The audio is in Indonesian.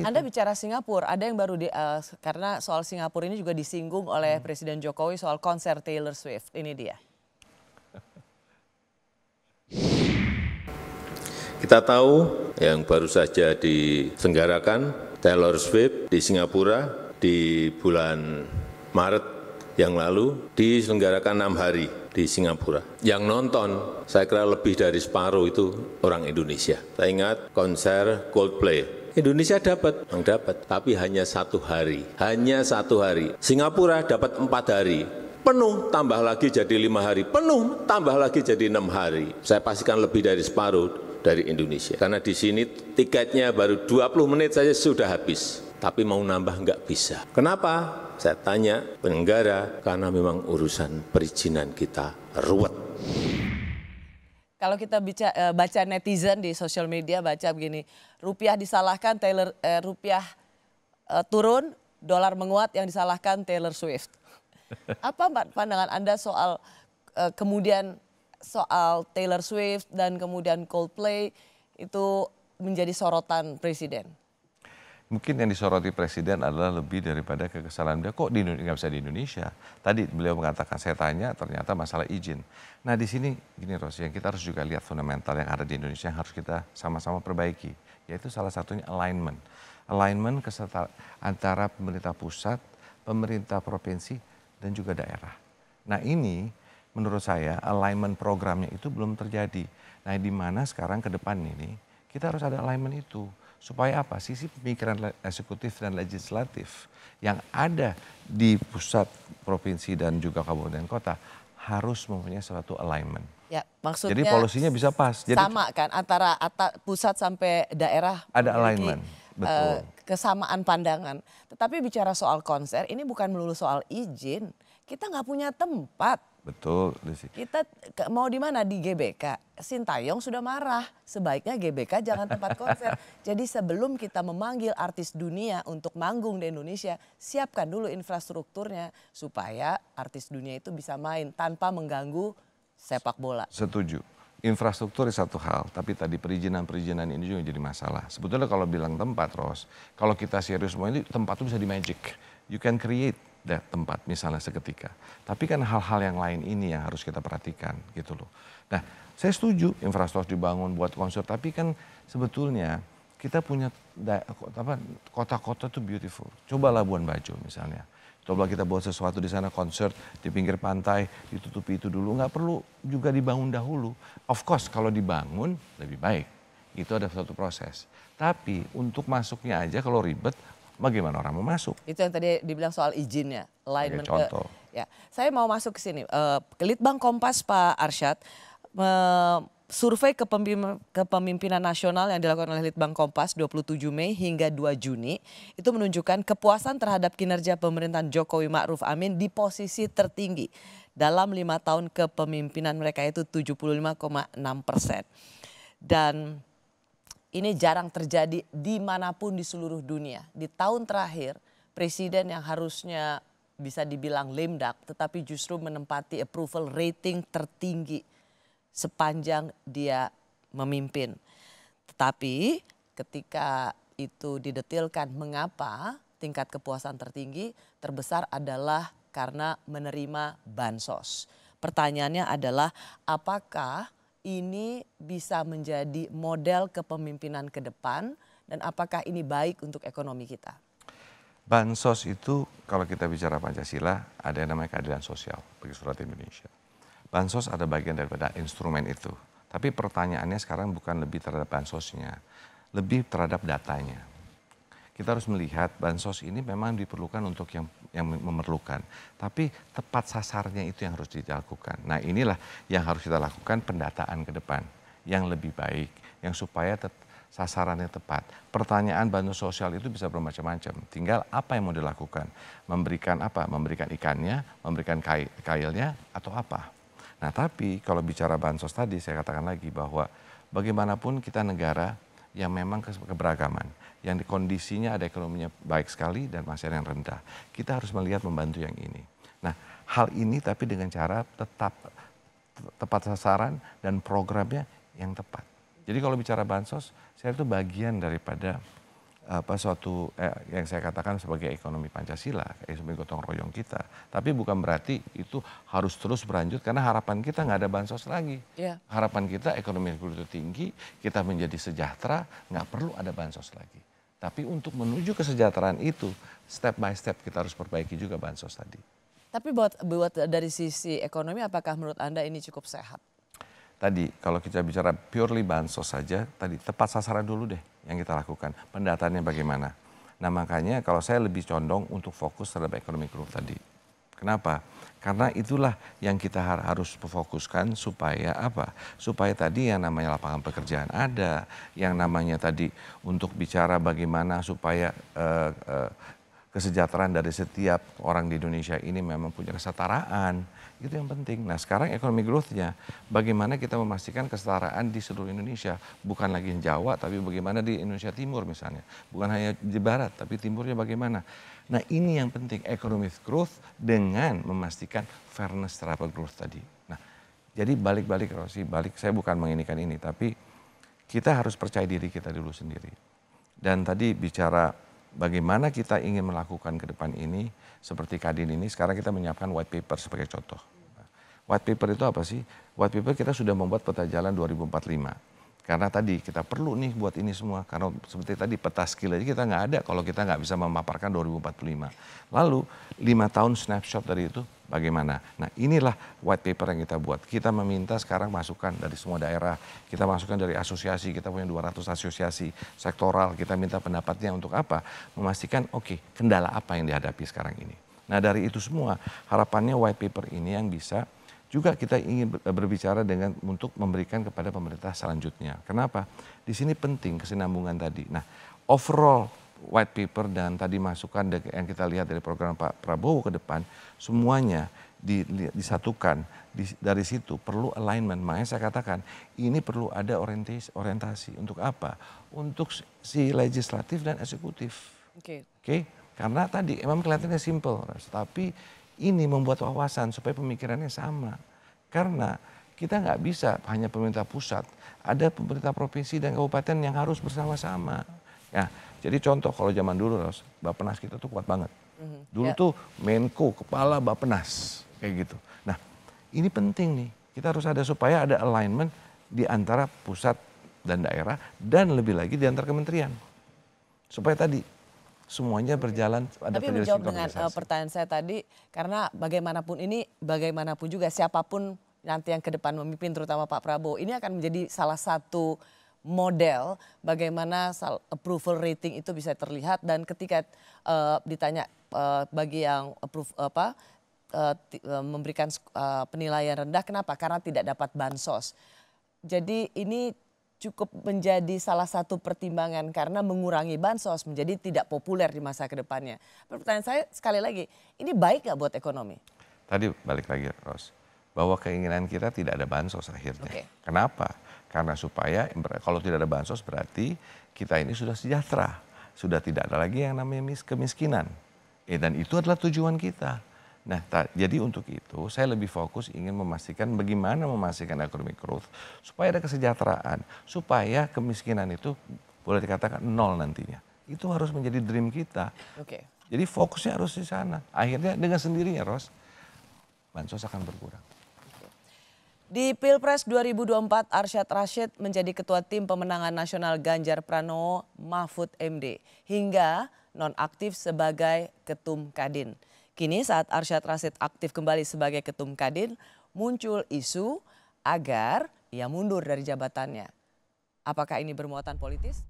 Anda bicara Singapura, ada yang baru karena soal Singapura ini juga disinggung oleh Presiden Jokowi soal konser Taylor Swift. Ini dia. Kita tahu yang baru saja diselenggarakan Taylor Swift di Singapura di bulan Maret yang lalu diselenggarakan 6 hari di Singapura. Yang nonton saya kira lebih dari separuh itu orang Indonesia. Saya ingat konser Coldplay. Indonesia dapat, tapi hanya 1 hari. Hanya 1 hari. Singapura dapat 4 hari. Penuh, tambah lagi jadi 5 hari. Penuh, tambah lagi jadi 6 hari. Saya pastikan lebih dari separuh dari Indonesia. Karena di sini tiketnya baru 20 menit saja sudah habis. Tapi mau nambah nggak bisa. Kenapa? Saya tanya penyelenggara, karena memang urusan perizinan kita ruwet. Kalau kita baca netizen di sosial media baca begini, rupiah disalahkan rupiah turun, dolar menguat yang disalahkan Taylor Swift. Apa pandangan Anda soal kemudian soal Taylor Swift dan kemudian Coldplay itu menjadi sorotan Presiden? Mungkin yang disoroti Presiden adalah lebih daripada kekesalan dia, kok nggak bisa di Indonesia. Tadi beliau mengatakan, saya tanya ternyata masalah izin. Nah di sini gini Ros, yang kita harus juga lihat fundamental yang ada di Indonesia yang harus kita sama-sama perbaiki. Yaitu salah satunya alignment. Alignment antara pemerintah pusat, pemerintah provinsi, dan juga daerah. Nah ini menurut saya alignment programnya itu belum terjadi. Nah di mana sekarang ke depan ini kita harus ada alignment itu. Supaya apa? Sisi pemikiran eksekutif dan legislatif yang ada di pusat, provinsi, dan juga kabupaten kota harus mempunyai suatu alignment. Ya, maksudnya jadi polusinya bisa pas. Jadi, sama kan antara pusat sampai daerah ada alignment, betul. Kesamaan pandangan. Tetapi bicara soal konser, ini bukan melulu soal izin. Kita nggak punya tempat. Betul, Lucy. Kita mau di mana? Di GBK. Sintayong sudah marah. Sebaiknya GBK jangan tempat konser. Jadi sebelum kita memanggil artis dunia untuk manggung di Indonesia, siapkan dulu infrastrukturnya supaya artis dunia itu bisa main tanpa mengganggu sepak bola. Setuju. Infrastruktur satu hal, tapi tadi perizinan ini juga jadi masalah. Sebetulnya kalau bilang tempat, Ros, kalau kita serius semua ini tempat itu bisa di magic. You can create tempat misalnya seketika. Tapi kan hal-hal yang lain ini yang harus kita perhatikan gitu loh. Nah saya setuju infrastruktur dibangun buat konser, tapi kan sebetulnya kita punya kota-kota tuh beautiful. Coba Labuan Bajo misalnya. Coba kita buat sesuatu di sana, konser di pinggir pantai, ditutupi itu dulu. Nggak perlu juga dibangun dahulu. Of course kalau dibangun lebih baik. Itu ada suatu proses. Tapi untuk masuknya aja kalau ribet, bagaimana orang mau masuk? Itu yang tadi dibilang soal izinnya. Alignment contoh. Ya, saya mau masuk ke sini. Litbang Kompas Pak Arsyad, survei kepemimpinan nasional yang dilakukan oleh Litbang Kompas 27 Mei hingga 2 Juni itu menunjukkan kepuasan terhadap kinerja pemerintahan Jokowi Ma'ruf Amin di posisi tertinggi dalam 5 tahun kepemimpinan mereka, itu 75,6%. Dan ini jarang terjadi dimanapun di seluruh dunia. Di tahun terakhir, presiden yang harusnya bisa dibilang lame duck, tetapi justru menempati approval rating tertinggi sepanjang dia memimpin. Tetapi ketika itu didetilkan mengapa tingkat kepuasan tertinggi, terbesar adalah karena menerima bansos. Pertanyaannya adalah apakah ini bisa menjadi model kepemimpinan ke depan dan apakah ini baik untuk ekonomi kita? Bansos itu kalau kita bicara Pancasila ada yang namanya keadilan sosial bagi seluruh Indonesia. Bansos ada bagian daripada instrumen itu. Tapi pertanyaannya sekarang bukan lebih terhadap bansosnya, lebih terhadap datanya. Kita harus melihat bansos ini memang diperlukan untuk yang memerlukan. Tapi tepat sasarannya itu yang harus dilakukan. Nah inilah yang harus kita lakukan, pendataan ke depan yang lebih baik, yang supaya sasarannya tepat. Pertanyaan bantuan sosial itu bisa bermacam-macam. Tinggal apa yang mau dilakukan. Memberikan apa? Memberikan ikannya, memberikan kailnya, atau apa. Nah tapi kalau bicara bansos tadi saya katakan lagi bahwa bagaimanapun kita negara yang memang keberagaman, yang di kondisinya ada ekonominya baik sekali dan masih ada yang rendah. Kita harus melihat membantu yang ini. Nah hal ini tapi dengan cara tepat sasaran dan programnya yang tepat. Jadi kalau bicara bansos, saya itu bagian daripada suatu yang saya katakan sebagai ekonomi Pancasila, ekonomi gotong royong kita. Tapi bukan berarti itu harus terus berlanjut karena harapan kita nggak ada bansos lagi. Iya. Harapan kita ekonomi itu tinggi, kita menjadi sejahtera, nggak perlu ada bansos lagi. Tapi untuk menuju kesejahteraan itu, step by step kita harus perbaiki juga bansos tadi. Tapi buat dari sisi ekonomi, apakah menurut Anda ini cukup sehat? Tadi kalau kita bicara purely bansos saja, tadi tepat sasaran dulu deh yang kita lakukan. Pendataannya bagaimana? Nah makanya kalau saya lebih condong untuk fokus terhadap ekonomi growth tadi. Kenapa? Karena itulah yang kita harus fokuskan supaya apa? Supaya tadi yang namanya lapangan pekerjaan ada, yang namanya tadi untuk bicara bagaimana supaya kesejahteraan dari setiap orang di Indonesia ini memang punya kesetaraan. Itu yang penting. Nah sekarang ekonomi growth-nya, bagaimana kita memastikan kesetaraan di seluruh Indonesia. Bukan lagi di Jawa, tapi bagaimana di Indonesia Timur misalnya. Bukan hanya di Barat, tapi Timurnya bagaimana. Nah ini yang penting, economic growth dengan memastikan fairness terhadap growth tadi. Nah jadi balik-balik Rosi, saya bukan menginikan ini, tapi kita harus percaya diri kita dulu sendiri. Dan tadi bicara bagaimana kita ingin melakukan ke depan ini, seperti Kadin ini, sekarang kita menyiapkan white paper sebagai contoh. White paper itu apa sih? White paper kita sudah membuat peta jalan 2045. Karena tadi kita perlu nih buat ini semua. Karena seperti tadi peta skill aja kita nggak ada kalau kita nggak bisa memaparkan 2045. Lalu 5 tahun snapshot dari itu bagaimana? Nah inilah white paper yang kita buat. Kita meminta sekarang masukan dari semua daerah. Kita masukan dari asosiasi, kita punya 200 asosiasi sektoral. Kita minta pendapatnya untuk apa? Memastikan oke, kendala apa yang dihadapi sekarang ini. Nah dari itu semua harapannya white paper ini yang bisa juga kita ingin berbicara dengan untuk memberikan kepada pemerintah selanjutnya. Kenapa? Di sini penting kesinambungan tadi. Nah, overall white paper dan tadi masukan yang kita lihat dari program Pak Prabowo ke depan, semuanya disatukan. Dari situ perlu alignment. Makanya saya katakan ini perlu ada orientasi. Untuk apa? Untuk si legislatif dan eksekutif. Oke. Karena tadi memang kelihatannya simple, tapi ini membuat wawasan supaya pemikirannya sama. Karena kita nggak bisa hanya pemerintah pusat, ada pemerintah provinsi dan kabupaten yang harus bersama-sama. Ya, jadi contoh kalau zaman dulu, Bappenas kita tuh kuat banget. Dulu tuh Menko, kepala Bappenas, kayak gitu. Nah, ini penting nih. Kita harus ada supaya ada alignment di antara pusat dan daerah dan lebih lagi di antara kementerian. Supaya tadi semuanya berjalan. Tapi menjawab dengan pertanyaan saya tadi, karena bagaimanapun juga siapapun nanti yang ke depan memimpin terutama Pak Prabowo, ini akan menjadi salah satu model bagaimana approval rating itu bisa terlihat dan ketika ditanya bagi yang memberikan penilaian rendah, kenapa? Karena tidak dapat bansos. Jadi ini cukup menjadi salah satu pertimbangan karena mengurangi bansos menjadi tidak populer di masa kedepannya. Pertanyaan saya sekali lagi, ini baik gak buat ekonomi? Tadi balik lagi Ros, bahwa keinginan kita tidak ada bansos akhirnya. Kenapa? Karena supaya kalau tidak ada bansos berarti kita ini sudah sejahtera. Sudah tidak ada lagi yang namanya kemiskinan. Dan itu adalah tujuan kita. Nah, jadi untuk itu saya lebih fokus ingin memastikan bagaimana memastikan ekonomi growth supaya ada kesejahteraan, supaya kemiskinan itu boleh dikatakan nol nantinya. Itu harus menjadi dream kita. Jadi fokusnya harus di sana. Akhirnya dengan sendirinya, Ros, bansos akan berkurang. Di Pilpres 2024, Arsyad Rashid menjadi ketua tim pemenangan nasional Ganjar Pranowo Mahfud MD hingga nonaktif sebagai ketum Kadin. Kini saat Arsyad Rashid aktif kembali sebagai ketum Kadin, muncul isu agar ia mundur dari jabatannya. Apakah ini bermuatan politis?